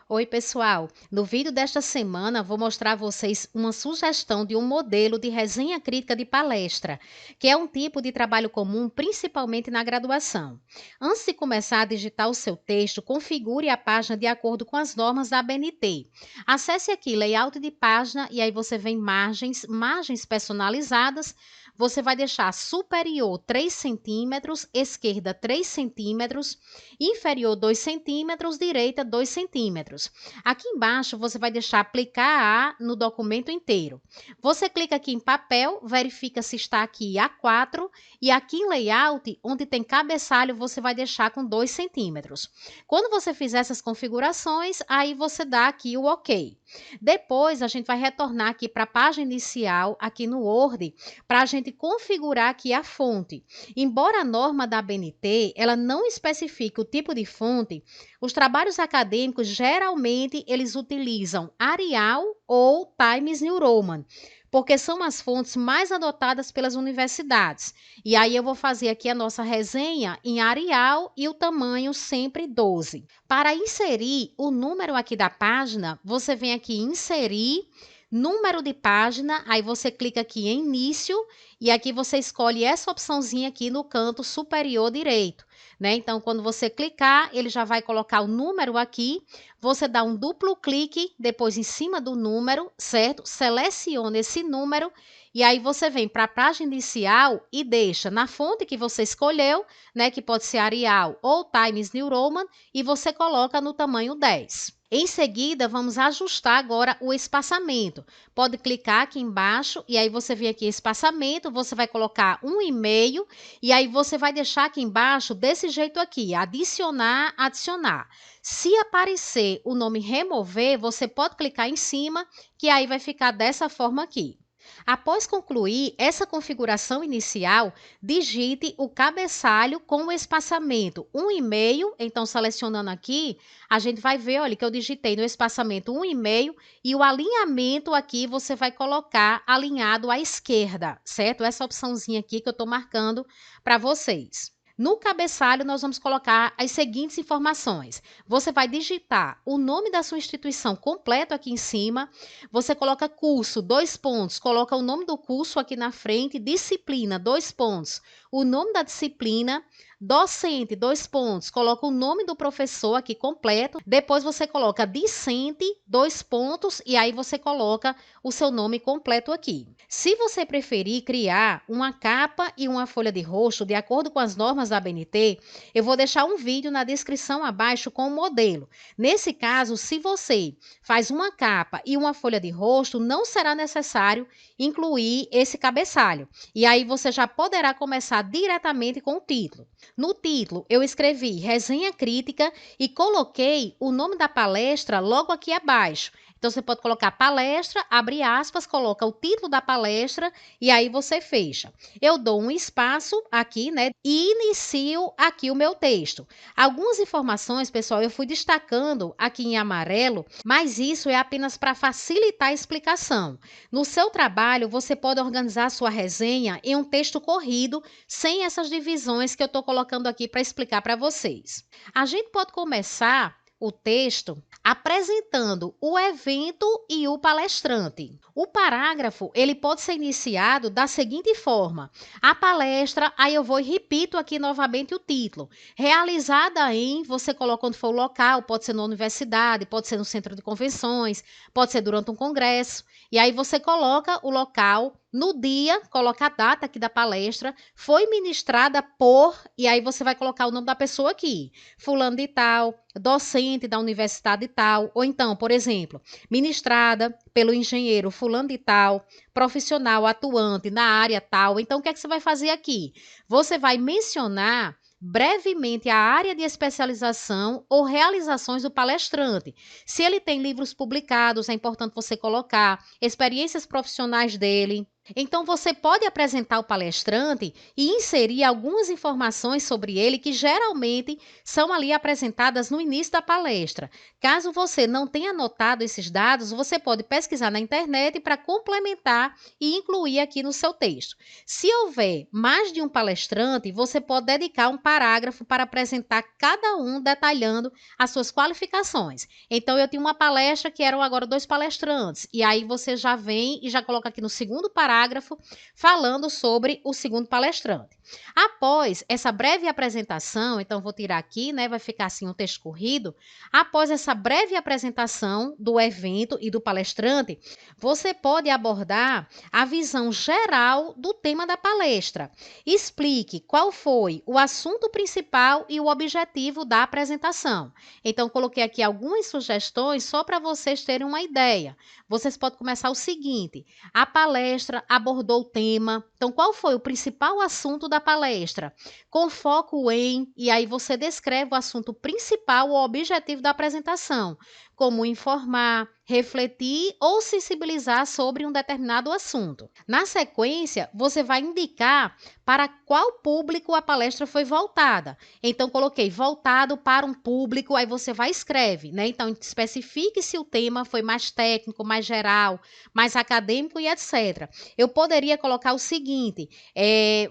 Oi, pessoal! No vídeo desta semana, vou mostrar a vocês uma sugestão de um modelo de resenha crítica de palestra, que é um tipo de trabalho comum, principalmente na graduação. Antes de começar a digitar o seu texto, configure a página de acordo com as normas da ABNT. Acesse aqui Layout de página e aí você vem margens personalizadas. Você vai deixar superior 3 centímetros, esquerda 3 centímetros, inferior 2 centímetros, direita 2 centímetros. Aqui embaixo você vai deixar aplicar no documento inteiro. Você clica aqui em papel, verifica se está aqui A4 e aqui em layout, onde tem cabeçalho, você vai deixar com 2 centímetros. Quando você fizer essas configurações, aí você dá aqui o OK. Depois a gente vai retornar aqui para a página inicial, aqui no Word, para a gente configurar aqui a fonte. Embora a norma da ABNT, ela não especifique o tipo de fonte, os trabalhos acadêmicos geralmente eles utilizam Arial ou Times New Roman, porque são as fontes mais adotadas pelas universidades. E aí eu vou fazer aqui a nossa resenha em Arial e o tamanho sempre 12. Para inserir o número aqui da página, você vem aqui em inserir número de página, aí você clica aqui em início e aqui você escolhe essa opçãozinha aqui no canto superior direito, né? Então, quando você clicar, ele já vai colocar o número aqui, você dá um duplo clique depois em cima do número, certo? Seleciona esse número e aí você vem para a página inicial e deixa na fonte que você escolheu, né? Que pode ser Arial ou Times New Roman e você coloca no tamanho 10. Em seguida, vamos ajustar agora o espaçamento. Pode clicar aqui embaixo e aí você vem aqui espaçamento, você vai colocar 1,5 e aí você vai deixar aqui embaixo desse jeito aqui, adicionar, adicionar. Se aparecer o nome remover, você pode clicar em cima, que aí vai ficar dessa forma aqui. Após concluir essa configuração inicial, digite o cabeçalho com o espaçamento 1,5. Então, selecionando aqui, a gente vai ver, olha, que eu digitei no espaçamento 1,5 e o alinhamento aqui você vai colocar alinhado à esquerda, certo? Essa opçãozinha aqui que eu estou marcando para vocês. No cabeçalho, nós vamos colocar as seguintes informações. Você vai digitar o nome da sua instituição completo aqui em cima. Você coloca curso, 2 pontos, coloca o nome do curso aqui na frente, disciplina, 2 pontos, o nome da disciplina, docente, 2 pontos, coloca o nome do professor aqui completo, depois você coloca discente, 2 pontos, e aí você coloca o seu nome completo aqui. Se você preferir criar uma capa e uma folha de rosto de acordo com as normas da ABNT, eu vou deixar um vídeo na descrição abaixo com o modelo. Nesse caso, se você faz uma capa e uma folha de rosto, não será necessário incluir esse cabeçalho. E aí você já poderá começar diretamente com o título. No título, eu escrevi resenha crítica e coloquei o nome da palestra logo aqui abaixo. Então, você pode colocar palestra, abre aspas, coloca o título da palestra e aí você fecha. Eu dou um espaço aqui, né? E inicio aqui o meu texto. Algumas informações, pessoal, eu fui destacando aqui em amarelo, mas isso é apenas para facilitar a explicação. No seu trabalho, você pode organizar a sua resenha em um texto corrido, sem essas divisões que eu estou colocando aqui para explicar para vocês. A gente pode começar o texto apresentando o evento e o palestrante. O parágrafo, ele pode ser iniciado da seguinte forma: a palestra, aí eu vou e repito aqui novamente o título. Realizada em, você coloca onde for o local, pode ser na universidade, pode ser no centro de convenções, pode ser durante um congresso. E aí você coloca o local, no dia, coloca a data aqui da palestra, foi ministrada por, e aí você vai colocar o nome da pessoa aqui, fulano de tal, docente da universidade tal, ou então, por exemplo, ministrada pelo engenheiro fulano de tal, profissional atuante na área tal. Então, o que é que você vai fazer aqui? Você vai mencionar brevemente a área de especialização ou realizações do palestrante. Se ele tem livros publicados, é importante você colocar experiências profissionais dele, Então, você pode apresentar o palestrante e inserir algumas informações sobre ele que geralmente são ali apresentadas no início da palestra. Caso você não tenha anotado esses dados, você pode pesquisar na internet para complementar e incluir aqui no seu texto. Se houver mais de um palestrante, você pode dedicar um parágrafo para apresentar cada um, detalhando as suas qualificações. Então, eu tinha uma palestra que eram agora dois palestrantes, e aí você já vem e já coloca aqui no segundo parágrafo falando sobre o segundo palestrante. Após essa breve apresentação, então vou tirar aqui, né, vai ficar assim um texto corrido. Após essa breve apresentação do evento e do palestrante, você pode abordar a visão geral do tema da palestra. Explique qual foi o assunto principal e o objetivo da apresentação. Então, coloquei aqui algumas sugestões só para vocês terem uma ideia. Vocês podem começar o seguinte: a palestra abordou o tema. Então, qual foi o principal assunto da palestra? Com foco em, e aí você descreve o assunto principal ou objetivo da apresentação, como informar, refletir ou sensibilizar sobre um determinado assunto. Na sequência, você vai indicar para qual público a palestra foi voltada. Então, coloquei voltado para um público, aí você vai e escreve, né? Então, especifique se o tema foi mais técnico, mais geral, mais acadêmico e etc. Eu poderia colocar o seguinte,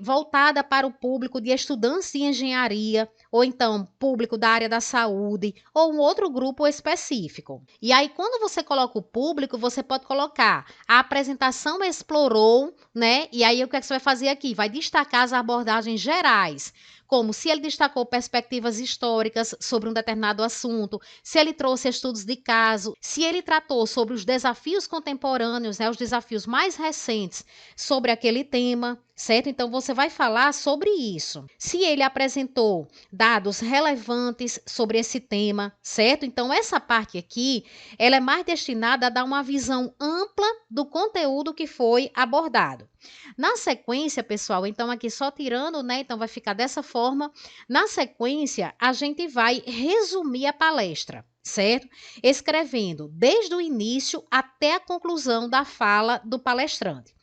voltada para o público de estudantes de engenharia, ou então público da área da saúde, ou um outro grupo específico. E aí, quando você coloca o público, você pode colocar a apresentação explorou, né? E aí, o que é que você vai fazer aqui? Vai destacar as abordagens gerais, como se ele destacou perspectivas históricas sobre um determinado assunto, se ele trouxe estudos de caso, se ele tratou sobre os desafios contemporâneos, né, os desafios mais recentes sobre aquele tema, certo? Então, você vai falar sobre isso. Se ele apresentou dados relevantes sobre esse tema, certo? Então, essa parte aqui, ela é mais destinada a dar uma visão ampla do conteúdo que foi abordado. Na sequência, pessoal, então aqui só tirando, né? Então vai ficar dessa forma. Na sequência, a gente vai resumir a palestra, certo? Escrevendo desde o início até a conclusão da fala do palestrante.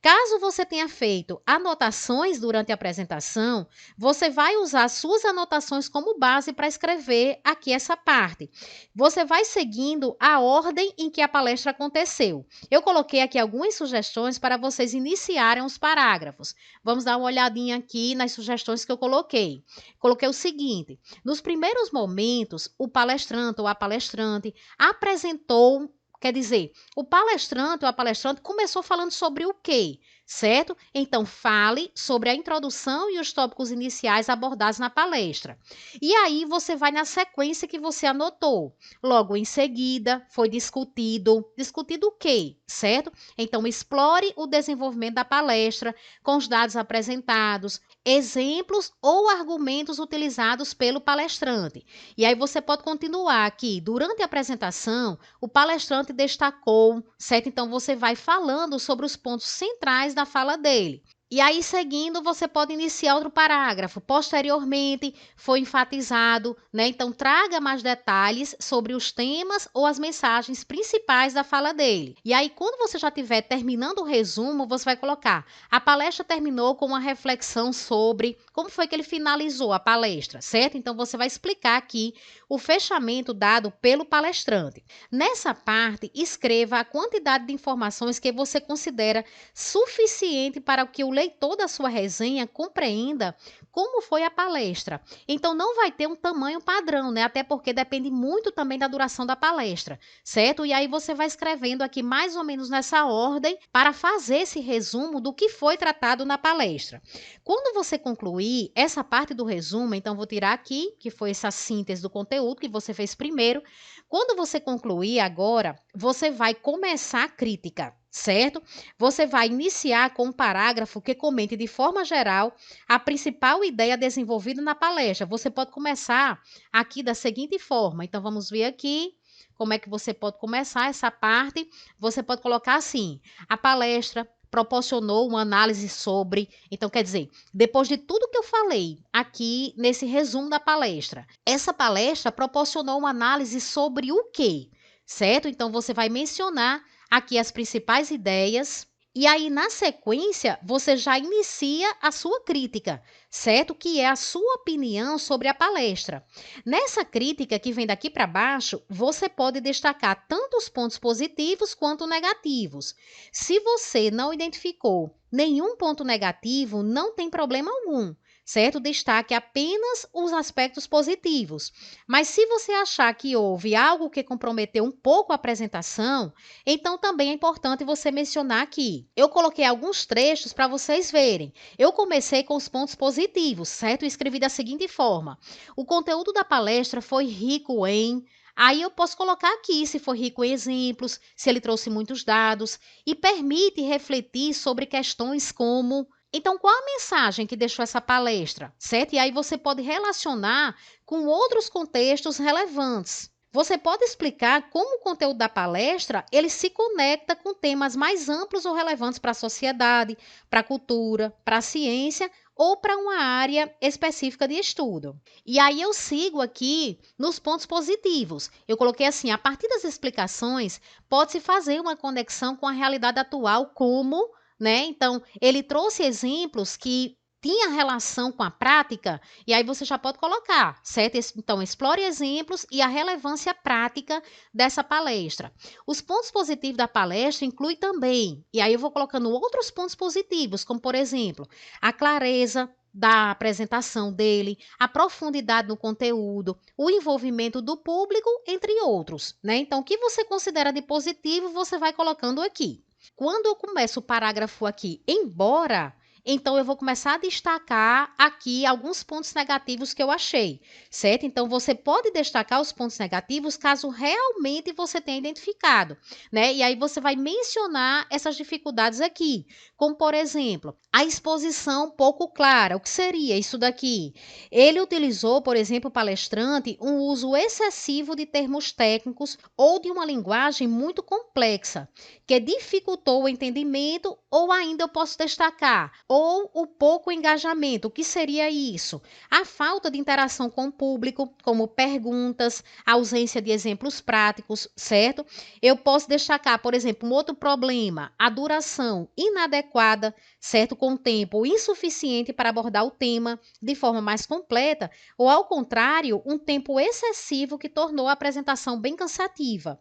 Caso você tenha feito anotações durante a apresentação, você vai usar suas anotações como base para escrever aqui essa parte. Você vai seguindo a ordem em que a palestra aconteceu. Eu coloquei aqui algumas sugestões para vocês iniciarem os parágrafos. Vamos dar uma olhadinha aqui nas sugestões que eu coloquei. Coloquei o seguinte: nos primeiros momentos, o palestrante ou a palestrante apresentou. Quer dizer, o palestrante ou a palestrante começou falando sobre o quê? Certo? Então, fale sobre a introdução e os tópicos iniciais abordados na palestra. E aí, você vai na sequência que você anotou. Logo em seguida, foi discutido. Discutido o quê? Certo? Então, explore o desenvolvimento da palestra com os dados apresentados, exemplos ou argumentos utilizados pelo palestrante. E aí, você pode continuar aqui. Durante a apresentação, o palestrante destacou, certo? Então, você vai falando sobre os pontos centrais da fala dele. E aí, seguindo, você pode iniciar outro parágrafo. Posteriormente, foi enfatizado, né? Então, traga mais detalhes sobre os temas ou as mensagens principais da fala dele. E aí, quando você já estiver terminando o resumo, você vai colocar: a palestra terminou com uma reflexão sobre como foi que ele finalizou a palestra, certo? Então, você vai explicar aqui o fechamento dado pelo palestrante. Nessa parte, escreva a quantidade de informações que você considera suficiente para que o leitor da sua resenha compreenda como foi a palestra. Então, não vai ter um tamanho padrão, né? Até porque depende muito também da duração da palestra, certo? E aí você vai escrevendo aqui mais ou menos nessa ordem para fazer esse resumo do que foi tratado na palestra. Quando você concluir essa parte do resumo, então vou tirar aqui, que foi essa síntese do conteúdo que você fez primeiro. Quando você concluir agora, você vai começar a crítica, certo? Você vai iniciar com um parágrafo que comente de forma geral a principal ideia desenvolvida na palestra. Você pode começar aqui da seguinte forma. Então, vamos ver aqui como é que você pode começar essa parte. Você pode colocar assim: a palestra proporcionou uma análise sobre. Então, quer dizer, depois de tudo que eu falei aqui nesse resumo da palestra, essa palestra proporcionou uma análise sobre o quê? Certo? Então, você vai mencionar aqui as principais ideias E aí, na sequência, você já inicia a sua crítica, certo? Que é a sua opinião sobre a palestra. Nessa crítica que vem daqui para baixo, você pode destacar tanto os pontos positivos quanto negativos. Se você não identificou nenhum ponto negativo, não tem problema algum. Certo? Destaque apenas os aspectos positivos. Mas se você achar que houve algo que comprometeu um pouco a apresentação, então também é importante você mencionar aqui. Eu coloquei alguns trechos para vocês verem. Eu comecei com os pontos positivos, certo? E escrevi da seguinte forma: o conteúdo da palestra foi rico em. Aí eu posso colocar aqui se foi rico em exemplos, se ele trouxe muitos dados e permite refletir sobre questões como. Então, qual a mensagem que deixou essa palestra, certo? E aí você pode relacionar com outros contextos relevantes. Você pode explicar como o conteúdo da palestra ele se conecta com temas mais amplos ou relevantes para a sociedade, para a cultura, para a ciência ou para uma área específica de estudo. E aí eu sigo aqui nos pontos positivos. Eu coloquei assim, a partir das explicações, pode-se fazer uma conexão com a realidade atual como, né? Então, ele trouxe exemplos que tinha relação com a prática, e aí você já pode colocar, certo? Então, explore exemplos e a relevância prática dessa palestra. Os pontos positivos da palestra incluem também, e aí eu vou colocando outros pontos positivos, como por exemplo, a clareza da apresentação dele, a profundidade no conteúdo, o envolvimento do público, entre outros, né? Então, o que você considera de positivo, você vai colocando aqui. Quando eu começo o parágrafo aqui, embora, então eu vou começar a destacar aqui alguns pontos negativos que eu achei, certo? Então você pode destacar os pontos negativos caso realmente você tenha identificado, né? E aí você vai mencionar essas dificuldades aqui, como por exemplo, a exposição pouco clara. O que seria isso daqui? Ele utilizou, por exemplo, o palestrante, um uso excessivo de termos técnicos ou de uma linguagem muito complexa que dificultou o entendimento, ou ainda eu posso destacar, ou o pouco engajamento. O que seria isso? A falta de interação com o público, como perguntas, ausência de exemplos práticos, certo? Eu posso destacar, por exemplo, um outro problema, a duração inadequada, certo? Com tempo insuficiente para abordar o tema de forma mais completa, ou ao contrário, um tempo excessivo que tornou a apresentação bem cansativa.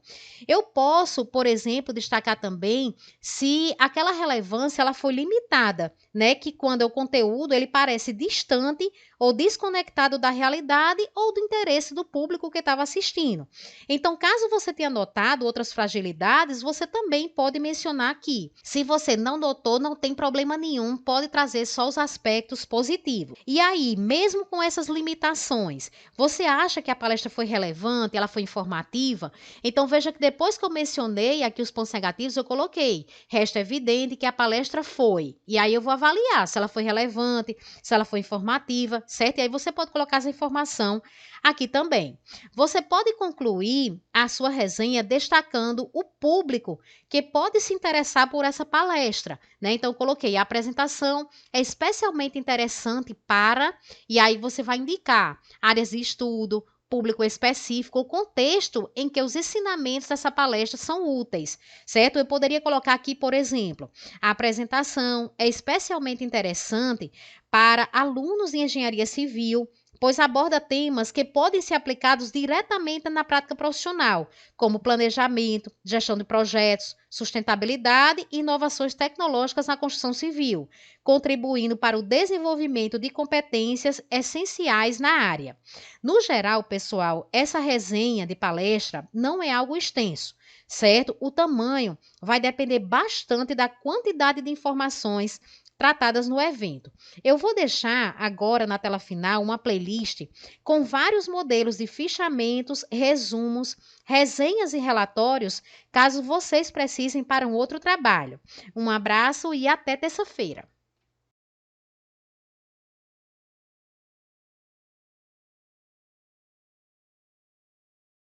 Eu posso, por exemplo, destacar também se aquela relevância ela foi limitada, né? Que quando o conteúdo ele parece distante ou desconectado da realidade ou do interesse do público que estava assistindo. Então, caso você tenha notado outras fragilidades, você também pode mencionar aqui. Se você não notou, não tem problema nenhum, pode trazer só os aspectos positivos. E aí, mesmo com essas limitações, você acha que a palestra foi relevante, ela foi informativa? Então, veja que depois que eu mencionei aqui os pontos negativos, eu coloquei. Resta evidente que a palestra foi. E aí eu vou avaliar se ela foi relevante, se ela foi informativa, certo? E aí você pode colocar essa informação aqui também. Você pode concluir a sua resenha destacando o público que pode se interessar por essa palestra, né? Então, eu coloquei a apresentação é especialmente interessante para, e aí você vai indicar áreas de estudo, público específico, o contexto em que os ensinamentos dessa palestra são úteis, certo? Eu poderia colocar aqui, por exemplo, a apresentação é especialmente interessante para alunos de engenharia civil, pois aborda temas que podem ser aplicados diretamente na prática profissional, como planejamento, gestão de projetos, sustentabilidade e inovações tecnológicas na construção civil, contribuindo para o desenvolvimento de competências essenciais na área. No geral, pessoal, essa resenha de palestra não é algo extenso, certo? O tamanho vai depender bastante da quantidade de informações tratadas no evento. Eu vou deixar agora na tela final uma playlist com vários modelos de fichamentos, resumos, resenhas e relatórios, caso vocês precisem para um outro trabalho. Um abraço e até terça-feira.